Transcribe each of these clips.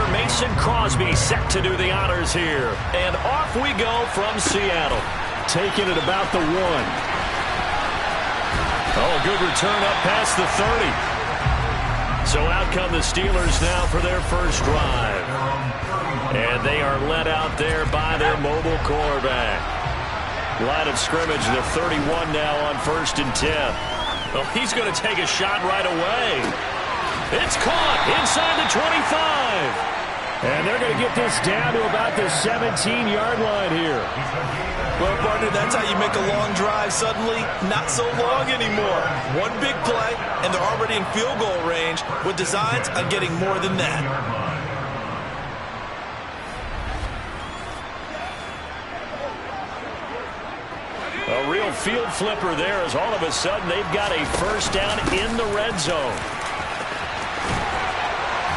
linebacker Mason Crosby set to do the honors here. And off we go from Seattle. Taking it about the 1. Oh, good return up past the 30. So out come the Steelers now for their first drive. And they are led out there by their mobile quarterback. Line of scrimmage, the 31 now on 1st and 10. Well, he's going to take a shot right away. It's caught inside the 25. And they're going to get this down to about the 17-yard line here. Well, partner, that's how you make a long drive suddenly not so long anymore. One big play, and they're already in field goal range with designs on getting more than that. A real field flipper there as all of a sudden they've got a first down in the red zone.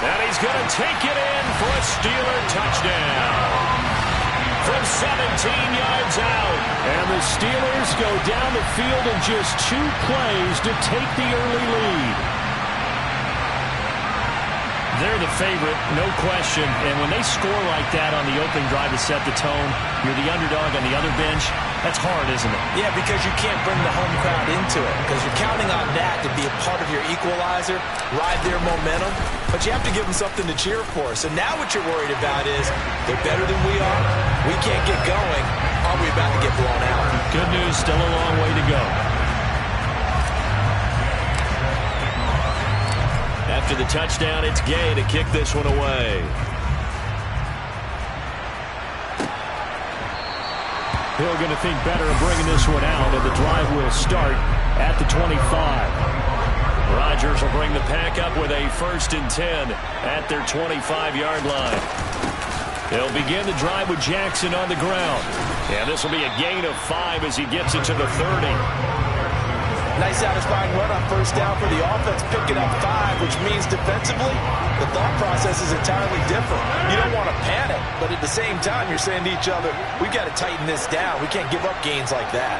And he's going to take it in for a Steeler touchdown. From 17 yards out. And the Steelers go down the field in just 2 plays to take the early lead. They're the favorite, no question. And when they score like that on the opening drive to set the tone, you're the underdog on the other bench. That's hard, isn't it? Yeah, because you can't bring the home crowd into it. Because you're counting on that to be a part of your equalizer, ride their momentum. But you have to give them something to cheer for. So now what you're worried about is they're better than we are. We can't get going. Are we about to get blown out? Good news, still a long way to go. After the touchdown, it's Gay to kick this one away. Hill going to think better of bringing this one out, and the drive will start at the 25. Rodgers will bring the pack up with a 1st and 10 at their 25-yard line. They'll begin the drive with Jackson on the ground. And this will be a gain of 5 as he gets it to the 30. Nice satisfying run on first down for the offense, picking up 5, which means defensively, the thought process is entirely different. You don't want to panic, but at the same time, you're saying to each other, we've got to tighten this down. We can't give up gains like that.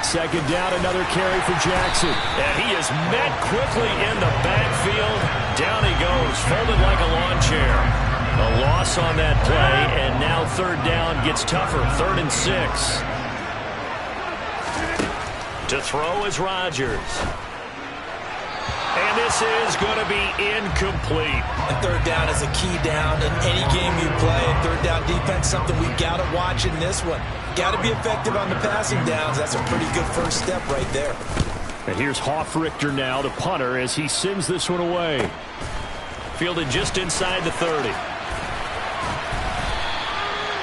Second down, another carry for Jackson. And he is met quickly in the backfield. Down he goes, folded like a lawn chair. A loss on that play, and now 3rd down gets tougher, 3rd and 6. To throw is Rodgers. And this is going to be incomplete. And 3rd down is a key down in any game you play. And 3rd down defense, something we've got to watch in this one. Got to be effective on the passing downs. That's a pretty good first step right there. And here's Hoffrichter now, the punter, as he sends this one away. Fielded just inside the 30.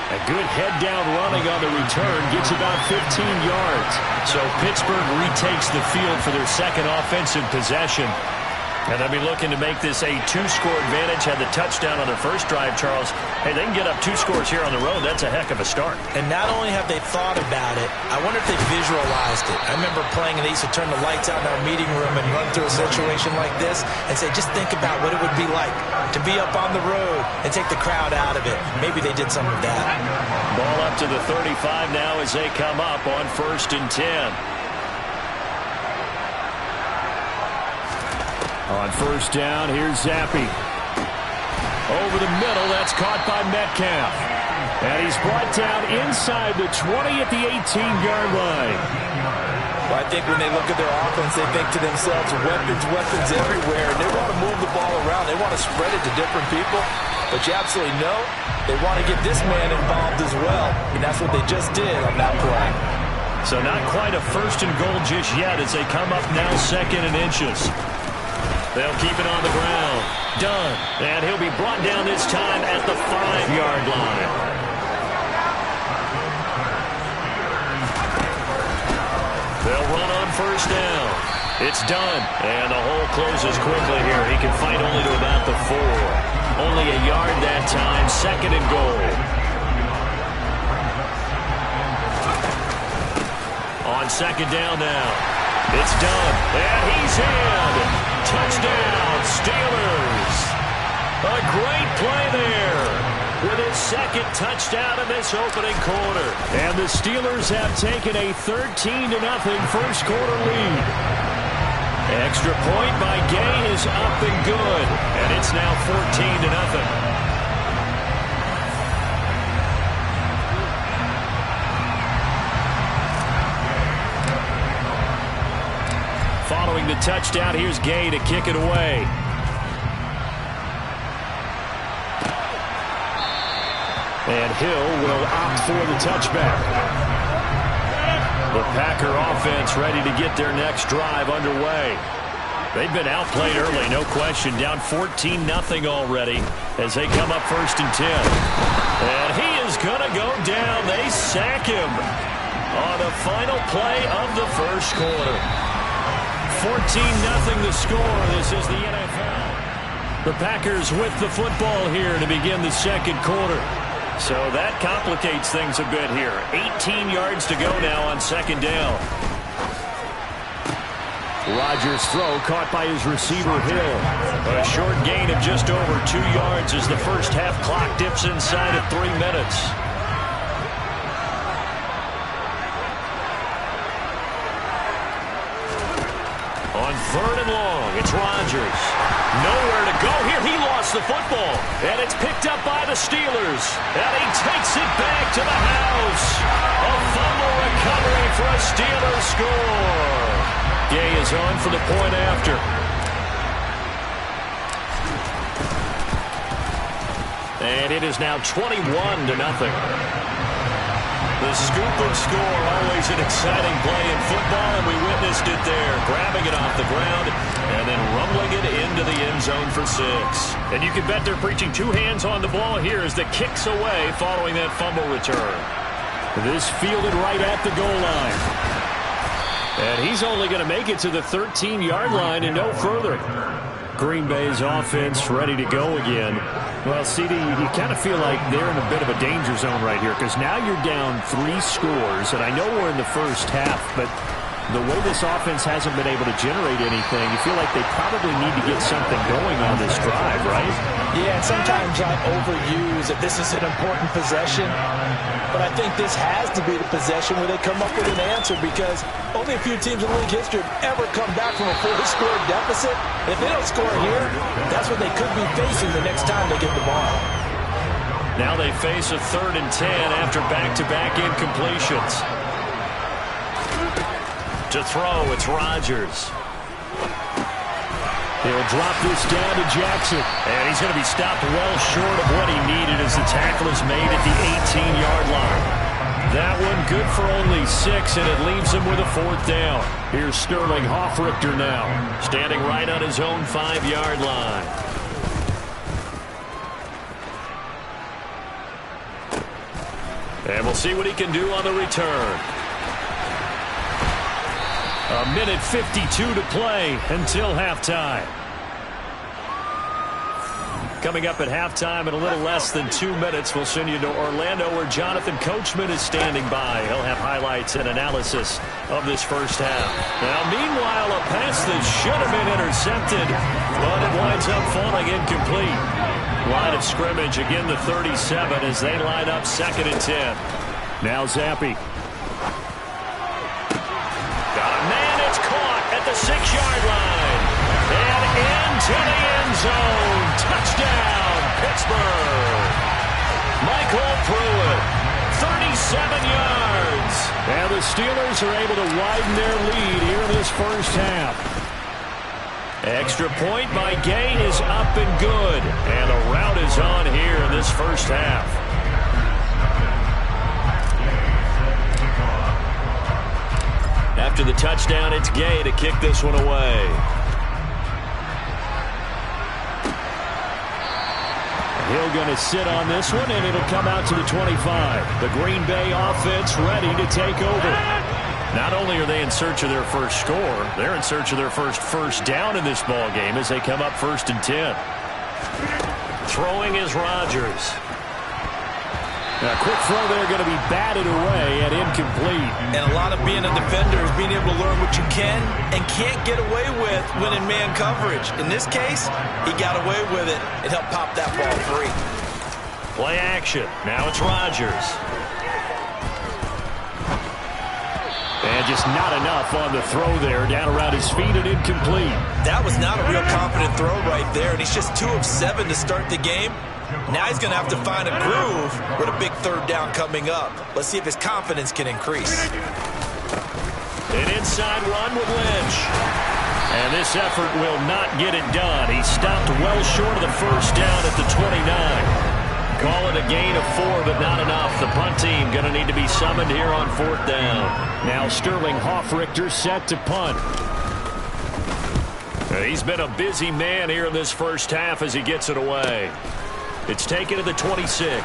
A good head-down running on the return gets about 15 yards. So Pittsburgh retakes the field for their second offensive possession. And they'll be looking to make this a 2-score advantage. Had the touchdown on their first drive, Charles. Hey, they can get up 2 scores here on the road. That's a heck of a start. And not only have they thought about it, I wonder if they visualized it. I remember playing, and they used to turn the lights out in our meeting room and run through a situation like this and say, just think about what it would be like to be up on the road and take the crowd out of it. Maybe they did some of that. Ball up to the 35 now as they come up on 1st and 10. On 1st down, here's Zappi. Over the middle, that's caught by Metcalf. And he's brought down inside the 20 at the 18-yard line. Well, I think when they look at their offense, they think to themselves, weapons everywhere. And they want to move the ball around. They want to spread it to different people. But you absolutely know they want to get this man involved as well. And that's what they just did on that play. So not quite a 1st and goal just yet as they come up now 2nd and inches. They'll keep it on the ground. Done. And he'll be brought down this time at the 5-yard line. They'll run on 1st down. It's done. And the hole closes quickly here. He can fight only to about the 4. Only a yard that time. 2nd and goal. On 2nd down now. It's done. And he's in. Touchdown, Steelers. A great play there with his 2nd touchdown in this opening quarter. And the Steelers have taken a 13-0 first quarter lead. Extra point by Gay is up and good. And it's now 14-0. Following the touchdown, here's Gay to kick it away. And Hill will opt for the touchback. The Packer offense ready to get their next drive underway. They've been outplayed early, no question. Down 14-0 already as they come up 1st and 10. And he is going to go down. They sack him on the final play of the first quarter. 14-0 the score. This is the NFL. The Packers with the football here to begin the second quarter. So that complicates things a bit here. 18 yards to go now on 2nd down. Rodgers' throw caught by his receiver Hill. A short gain of just over 2 yards as the first half clock dips inside of 3 minutes. On 3rd and long, it's Rodgers. Nowhere to go here. He lost the football. And it's picked up by the Steelers. And he takes it back to the house. A fumble recovery for a Steelers score. Gay is on for the point after. And it is now 21-0. The scoop and score, always an exciting play in football, and we witnessed it there. Grabbing it off the ground and then rumbling it into the end zone for 6. And you can bet they're preaching 2 hands on the ball here as the kick's away following that fumble return. This fielded right at the goal line. And he's only going to make it to the 13-yard line and no further. Green Bay's offense ready to go again. Well, CD, you kind of feel like they're in a bit of a danger zone right here because now you're down 3 scores, and I know we're in the first half, but the way this offense hasn't been able to generate anything, you feel like they probably need to get something going on this drive, right? Yeah, and sometimes I overuse that this is an important possession, but I think this has to be the possession where they come up with an answer because only a few teams in league history have ever come back from a 4-score deficit. And if they don't score here, that's what they could be facing the next time they get the ball. Now they face a 3rd and 10 after back-to-back incompletions. To throw, it's Rodgers. He'll drop this down to Jackson. And he's going to be stopped well short of what he needed as the tackle is made at the 18-yard line. That one good for only 6, and it leaves him with a 4th down. Here's Sterling Hoffrichter now, standing right on his own 5-yard line. And we'll see what he can do on the return. A minute 52 to play until halftime. Coming up at halftime in a little less than 2 minutes, we'll send you to Orlando where Jonathan Coachman is standing by. He'll have highlights and analysis of this first half. Now, meanwhile, a pass that should have been intercepted, but it winds up falling incomplete. Line of scrimmage, again the 37 as they line up 2nd and 10. Now Zappi. The 6-yard line. And into the end zone. Touchdown, Pittsburgh. Michael Pruitt, 37 yards. And the Steelers are able to widen their lead here in this first half. Extra point by Gay is up and good. And a route is on here in this first half. After the touchdown, it's Gay to kick this one away. Hill going to sit on this one, and it'll come out to the 25. The Green Bay offense ready to take over. Not only are they in search of their first score, they're in search of their first down in this ball game as they come up 1st and 10. Throwing is Rodgers. A quick throw there going to be batted away and incomplete. And a lot of being a defender is being able to learn what you can and can't get away with when in man coverage. In this case, he got away with it and helped pop that ball free. Play action. Now it's Rodgers. And just not enough on the throw there. Down around his feet and incomplete. That was not a real confident throw right there, and he's just 2 of 7 to start the game. Now he's going to have to find a groove with a big third down coming up. Let's see if his confidence can increase. An inside run with Lynch. And this effort will not get it done. He stopped well short of the first down at the 29. Call it a gain of 4, but not enough. The punt team going to need to be summoned here on 4th down. Now Sterling Hoffrichter set to punt. He's been a busy man here in this first half as he gets it away. It's taken to the 26.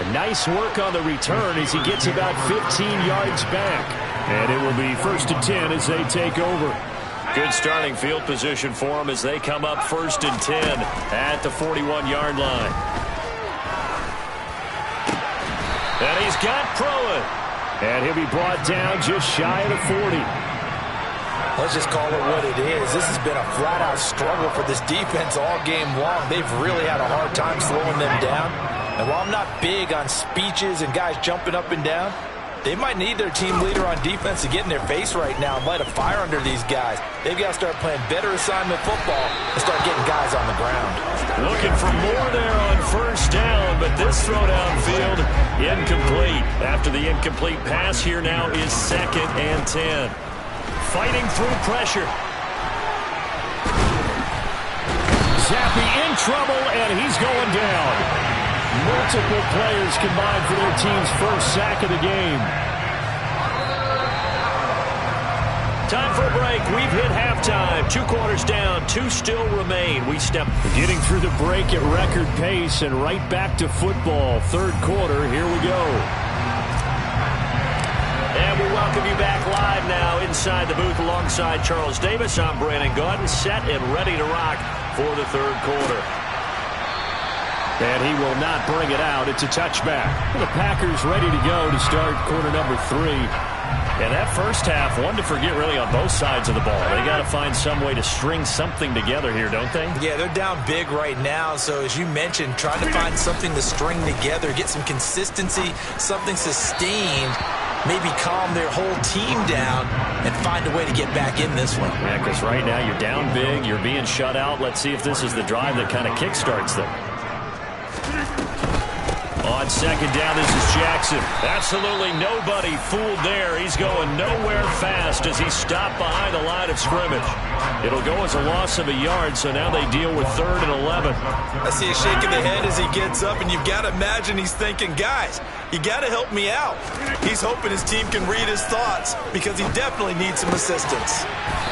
A nice work on the return as he gets about 15 yards back. And it will be 1st and 10 as they take over. Good starting field position for him as they come up 1st and 10 at the 41-yard line. And he's got Pruitt. And he'll be brought down just shy of the 40. Let's just call it what it is. This has been a flat-out struggle for this defense all game long. They've really had a hard time slowing them down. And while I'm not big on speeches and guys jumping up and down, they might need their team leader on defense to get in their face right now and light a fire under these guys. They've got to start playing better assignment football and start getting guys on the ground. Looking for more there on 1st down, but this throw downfield incomplete. After the incomplete pass, here now is 2nd and 10. Fighting through pressure. Zappi in trouble, and he's going down. Multiple players combined for their team's first sack of the game. Time for a break. We've hit halftime. 2 quarters down. 2 still remain. We step getting through the break at record pace and right back to football. 3rd quarter. Here we go. And we welcome you back live now inside the booth alongside Charles Davis. I'm Brandon Gaudin, set and ready to rock for the 3rd quarter. And he will not bring it out. It's a touchback. The Packers ready to go to start quarter number 3. And that first half, one to forget really on both sides of the ball. They got to find some way to string something together here, don't they? Yeah, they're down big right now. So as you mentioned, trying to find something to string together, get some consistency, something sustained, maybe calm their whole team down and find a way to get back in this one. Yeah, because right now you're down big, you're being shut out. Let's see if this is the drive that kind of kickstarts them. On 2nd down, this is Jackson. Absolutely nobody fooled there. He's going nowhere fast as he's stopped behind the line of scrimmage. It'll go as a loss of a yard, so now they deal with 3rd and 11. I see a shake of the head as he gets up, and you've got to imagine he's thinking, guys, you got to help me out. He's hoping his team can read his thoughts because he definitely needs some assistance.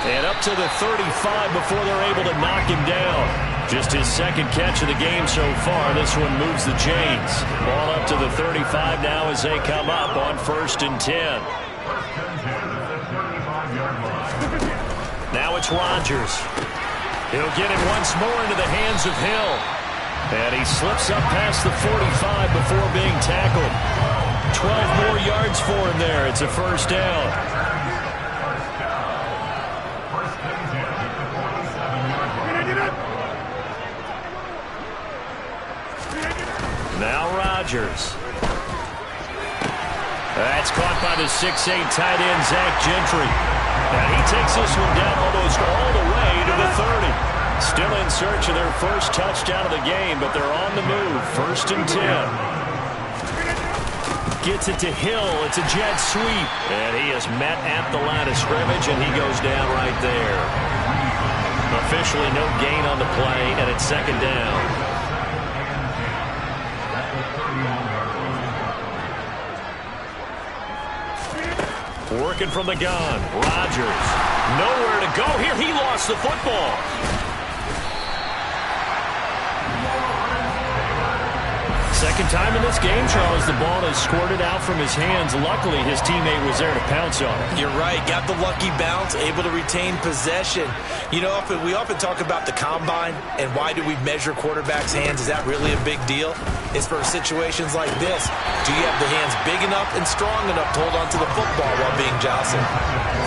And up to the 35 before they're able to knock him down. Just his 2nd catch of the game so far. This one moves the chains. Ball up to the 35 now as they come up on 1st and 10. Now it's Rodgers. He'll get it once more into the hands of Hill. And he slips up past the 45 before being tackled. 12 more yards for him there. It's a 1st down. Now Rodgers. That's caught by the 6'8" tight end, Zach Gentry. And he takes this one down almost all the way to the 30. Still in search of their first touchdown of the game, but they're on the move. 1st and 10. Gets it to Hill. It's a jet sweep. And he is met at the line of scrimmage, and he goes down right there. Officially no gain on the play, and it's 2nd down. Working from the gun. Rodgers. Nowhere to go here. He lost the football. Second time in this game, Charles, the ball has squirted out from his hands. Luckily, his teammate was there to pounce on it. You're right. Got the lucky bounce, able to retain possession. You know, we often talk about the combine and why do we measure quarterbacks' hands. Is that really a big deal? It's for situations like this. Do you have the hands big enough and strong enough to hold on to the football while being jostled?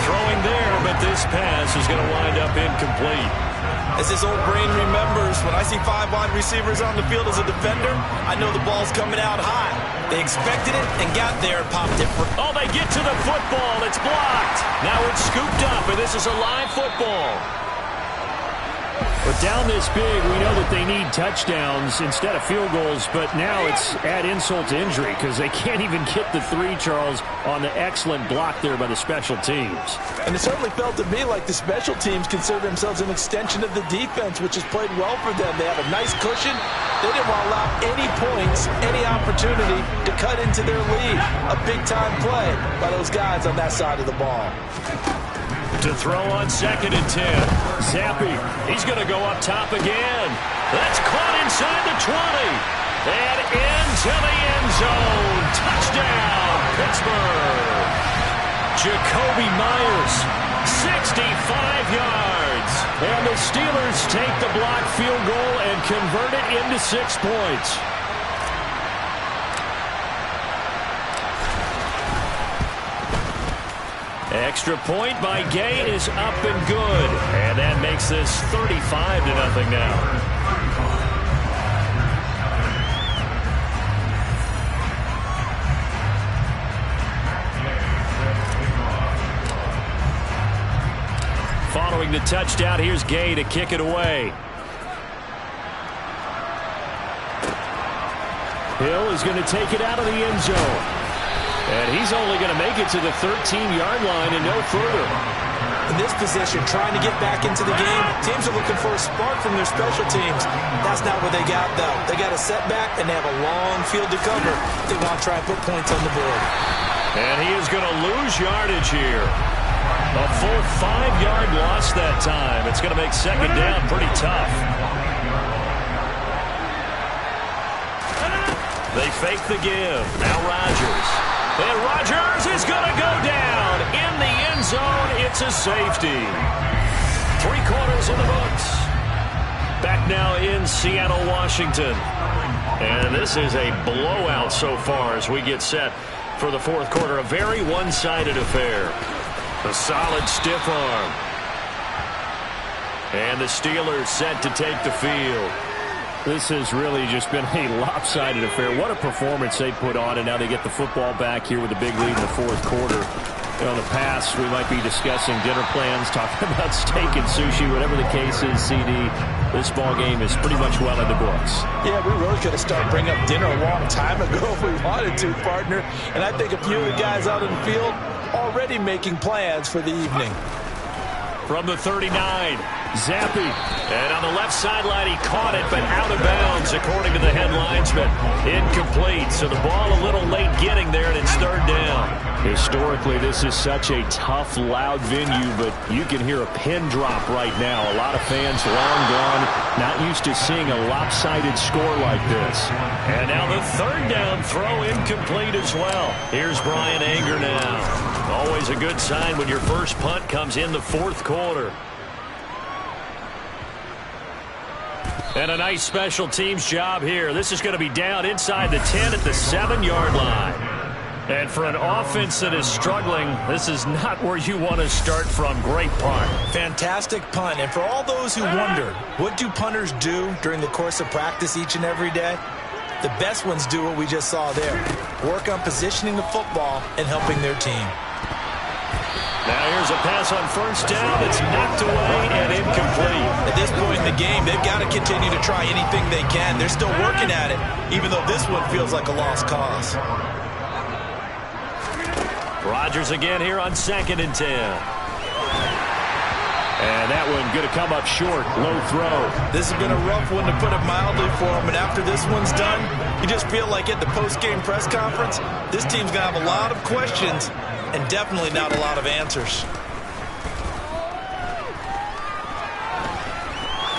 Throwing there, but this pass is going to wind up incomplete. As his old brain remembers, when I see 5 wide receivers on the field as a defender, I know the ball's coming out high. They expected it and got there and popped it. Oh, they get to the football. It's blocked. Now it's scooped up, and this is a live football. But down this big, we know that they need touchdowns instead of field goals, but now it's add insult to injury because they can't even get the 3, Charles, on the excellent block there by the special teams. And it certainly felt to me like the special teams consider themselves an extension of the defense, which has played well for them. They have a nice cushion. They didn't want to allow any points, any opportunity to cut into their lead. A big-time play by those guys on that side of the ball. To throw on 2nd and 10. Zappi. He's going to go up top again. That's caught inside the 20. And into the end zone. Touchdown, Pittsburgh. Jacoby Myers, 65 yards. And the Steelers take the blocked field goal and convert it into 6 points. Extra point by Gay is up and good. And that makes this 35-0 now. Following the touchdown, here's Gay to kick it away. Hill is going to take it out of the end zone. And he's only going to make it to the 13-yard line and no further. In this position, trying to get back into the game, teams are looking for a spark from their special teams. That's not what they got, though. They got a setback, and they have a long field to cover. They want to try and put points on the board. And he is going to lose yardage here. A full 5-yard loss that time. It's going to make 2nd down pretty tough. They fake the give. Now Rodgers. And Rodgers is going to go down in the end zone. It's a safety. 3 quarters in the books. Back now in Seattle, Washington. And this is a blowout so far as we get set for the 4th quarter. A very one-sided affair. A solid stiff arm. And the Steelers set to take the field. This has really just been a lopsided affair. What a performance they put on, and now they get the football back here with a big lead in the 4th quarter. You know, in the past, we might be discussing dinner plans, talking about steak and sushi, whatever the case is, CD. This ball game is pretty much well in the books. Yeah, we really could have started bringing up dinner a long time ago if we wanted to, partner. And I think a few of the guys out in the field already making plans for the evening. From the 39. Zappi. And on the left sideline, he caught it, but out of bounds, according to the head linesman. Incomplete, so the ball a little late getting there, and it's 3rd down. Historically, this is such a tough, loud venue, but you can hear a pin drop right now. A lot of fans long gone, not used to seeing a lopsided score like this. And now the 3rd down throw incomplete as well. Here's Brian Anger now. Always a good sign when your first punt comes in the 4th quarter. And a nice special teams job here. This is going to be down inside the 10 at the 7-yard line. And for an offense that is struggling, this is not where you want to start from. Great punt. Fantastic punt. And for all those who wonder, what do punters do during the course of practice each and every day? The best ones do what we just saw there. Work on positioning the football and helping their team. Now here's a pass on 1st down. It's knocked away and incomplete. At this point in the game, they've got to continue to try anything they can. They're still working at it, even though this one feels like a lost cause. Rodgers again here on 2nd and 10. And that one going to come up short. Low throw. This has been a rough one, to put it mildly, for him. And after this one's done, you just feel like at the post-game press conference, this team's going to have a lot of questions and definitely not a lot of answers.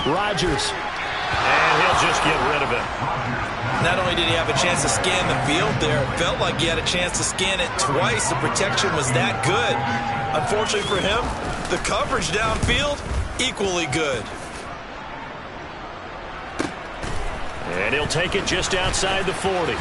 Rodgers. And he'll just get rid of it. Not only did he have a chance to scan the field there, it felt like he had a chance to scan it twice. The protection was that good. Unfortunately for him, the coverage downfield, equally good. And he'll take it just outside the 40.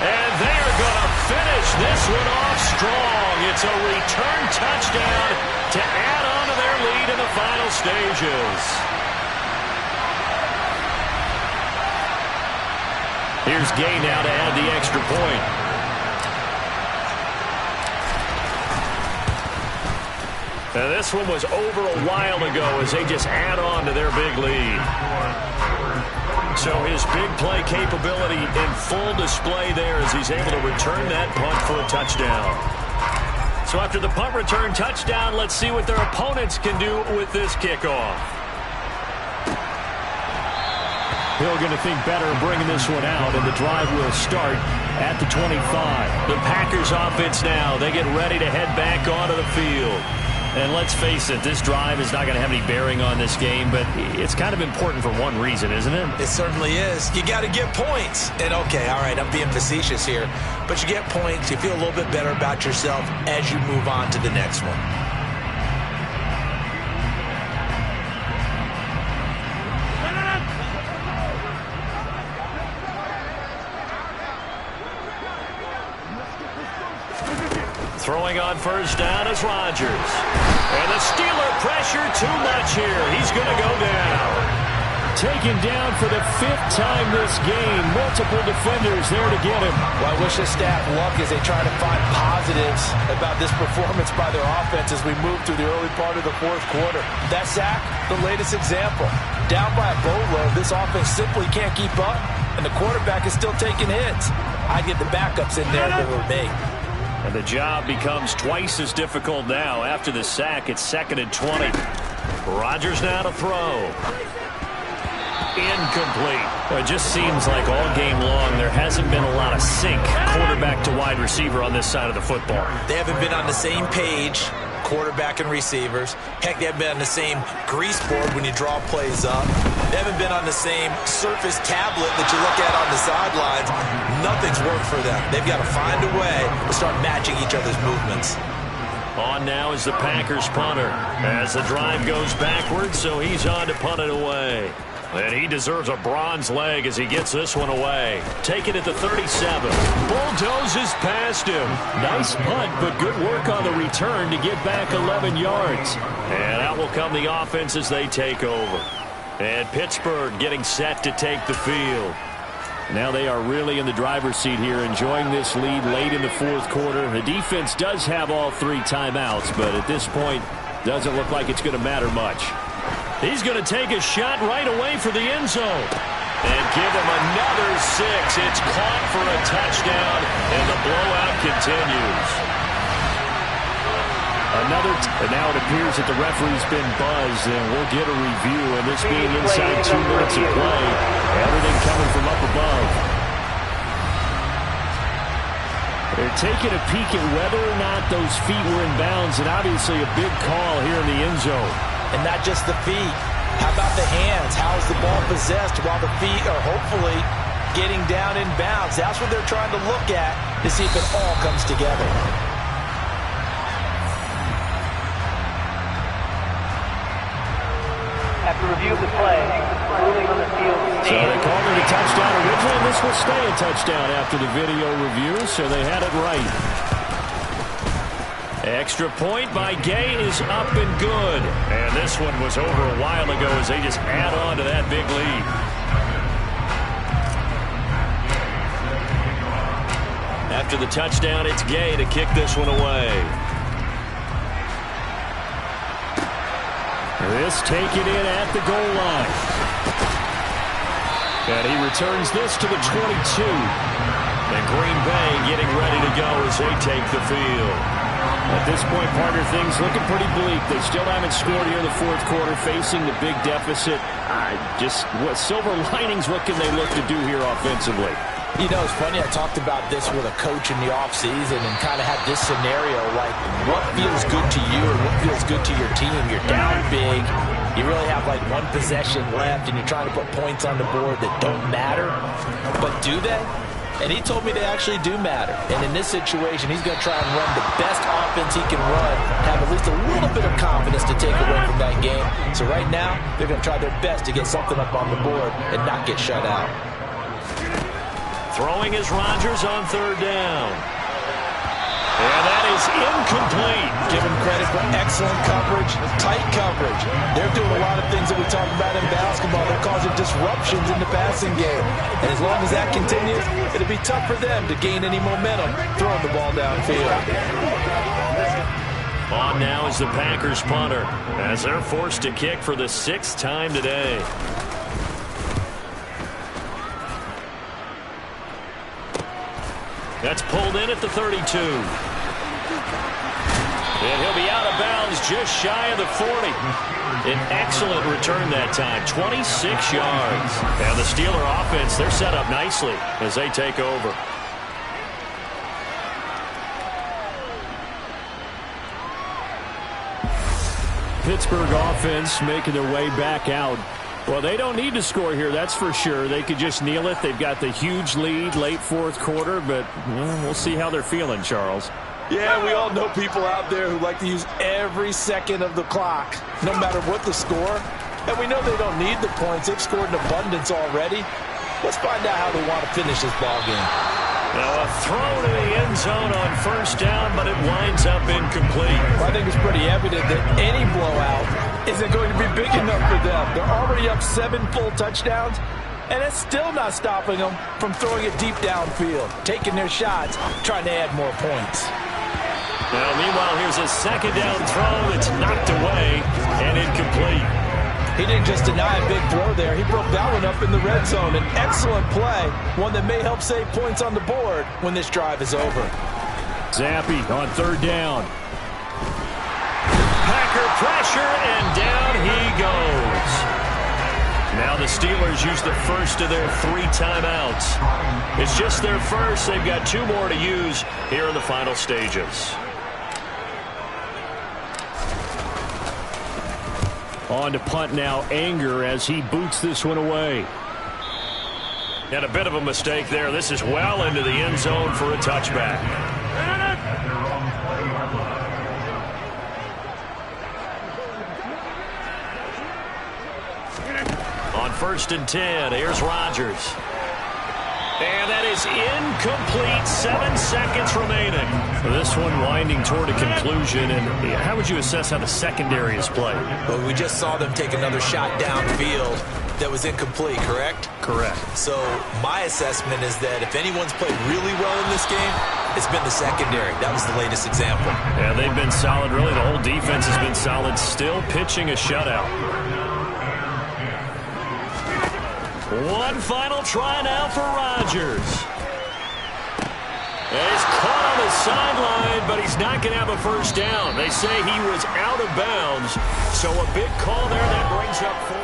And they are going to finish this one off strong. It's a return touchdown to add on to their lead in the final stages. Here's Gay now to add the extra point. Now this one was over a while ago as they just add on to their big lead. So his big play capability in full display there as he's able to return that punt for a touchdown. So after the punt return touchdown, let's see what their opponents can do with this kickoff. Hill going to think better of bringing this one out, and the drive will start at the 25. The Packers offense now, they get ready to head back onto the field. And let's face it, this drive is not going to have any bearing on this game, but it's kind of important for one reason, isn't it? It certainly is. You got to get points. And okay, all right, I'm being facetious here, but you get points, you feel a little bit better about yourself as you move on to the next one. Throwing on first down is Rodgers. And the Steeler pressure too much here. He's going to go down. Taken down for the 5th time this game. Multiple defenders there to get him. Well, I wish the staff luck as they try to find positives about this performance by their offense as we move through the early part of the 4th quarter. That sack, the latest example. Down by a boatload, this offense simply can't keep up, and the quarterback is still taking hits. I'd get the backups in there if it were me. And the job becomes twice as difficult now. After the sack, it's 2nd and 20. Rodgers now to throw. Incomplete. Well, it just seems like all game long there hasn't been a lot of sync quarterback to wide receiver on this side of the football. They haven't been on the same page, quarterback and receivers. Heck, they haven't been on the same grease board when you draw plays up. They haven't been on the same surface tablet that you look at on the sidelines. Nothing's worked for them. They've got to find a way to start matching each other's movements. On now is the Packers punter as the drive goes backwards, so he's on to punt it away. And he deserves a bronze leg as he gets this one away. Take it at the 37. Bulldozes past him. Nice punt, but good work on the return to get back 11 yards. And out will come the offense as they take over. And Pittsburgh getting set to take the field. Now they are really in the driver's seat here, enjoying this lead late in the 4th quarter. The defense does have all 3 timeouts, but at this point, doesn't look like it's going to matter much. He's going to take a shot right away for the end zone. And give him another 6. It's caught for a touchdown, and the blowout continues. And now it appears that the referee's been buzzed, and we'll get a review. And this being inside 2 minutes of play, everything coming from up above. They're taking a peek at whether or not those feet were in bounds, and obviously a big call here in the end zone. And not just the feet. How about the hands? How is the ball possessed while the feet are hopefully getting down in bounds? That's what they're trying to look at to see if it all comes together. After review of the play, ruling on the field. So they called it a touchdown originally, and this will stay a touchdown after the video review, so they had it right. Extra point by Gay is up and good. And this one was over a while ago as they just add on to that big lead. After the touchdown, it's Gay to kick this one away. This taken in at the goal line. And he returns this to the 22. And Green Bay getting ready to go as they take the field. At this point, partner, things looking pretty bleak. They still haven't scored here in the 4th quarter, facing the big deficit. What silver linings, what can they look to do here offensively? You know, it's funny, I talked about this with a coach in the offseason and kind of had this scenario, like what feels good to you or what feels good to your team. You're down big, you really have like 1 possession left, and you're trying to put points on the board that don't matter. But do they? And he told me they actually do matter. And in this situation, he's going to try and run the best offense he can run, have at least a little bit of confidence to take away from that game. So right now, they're going to try their best to get something up on the board and not get shut out. Throwing is Rodgers on 3rd down. And that is incomplete. Give them credit for excellent coverage, tight coverage. They're doing a lot of things that we talk about in basketball. They're causing disruptions in the passing game. And as long as that continues, it'll be tough for them to gain any momentum throwing the ball downfield. On now is the Packers punter as they're forced to kick for the 6th time today. That's pulled in at the 32. And he'll be out of bounds just shy of the 40. An excellent return that time, 26 yards. And the Steeler offense, they're set up nicely as they take over. Pittsburgh offense making their way back out. Well, they don't need to score here, that's for sure. They could just kneel it. They've got the huge lead late 4th quarter, but we'll see how they're feeling, Charles. Yeah, we all know people out there who like to use every second of the clock, no matter what the score. And we know they don't need the points. They've scored in abundance already. Let's find out how they want to finish this ball game. Now a throw to the end zone on 1st down, but it winds up incomplete. Well, I think it's pretty evident that any blowout isn't going to be big enough for them. They're already up 7 full touchdowns, and it's still not stopping them from throwing it deep downfield, taking their shots, trying to add more points. Now, meanwhile, here's a 2nd down throw that's knocked away and incomplete. He didn't just deny a big throw there. He broke that one up in the red zone. An excellent play, one that may help save points on the board when this drive is over. Zappi on 3rd down. Packer pressure, and down he goes. Now the Steelers use the first of their 3 timeouts. It's just their first. They've got 2 more to use here in the final stages. On to punt now, Anger as he boots this one away. And a bit of a mistake there. This is well into the end zone for a touchback. On 1st and 10, here's Rodgers. And that is incomplete. 7 seconds remaining. This one winding toward a conclusion. And how would you assess how the secondary is played? Well, we just saw them take another shot downfield that was incomplete, correct? Correct. So my assessment is that if anyone's played really well in this game, it's been the secondary. That was the latest example. Yeah, they've been solid. Really, the whole defense has been solid. Still pitching a shutout. One final try now for Rodgers. He's caught on the sideline, but he's not going to have a 1st down. They say he was out of bounds, so a big call there that brings up 4.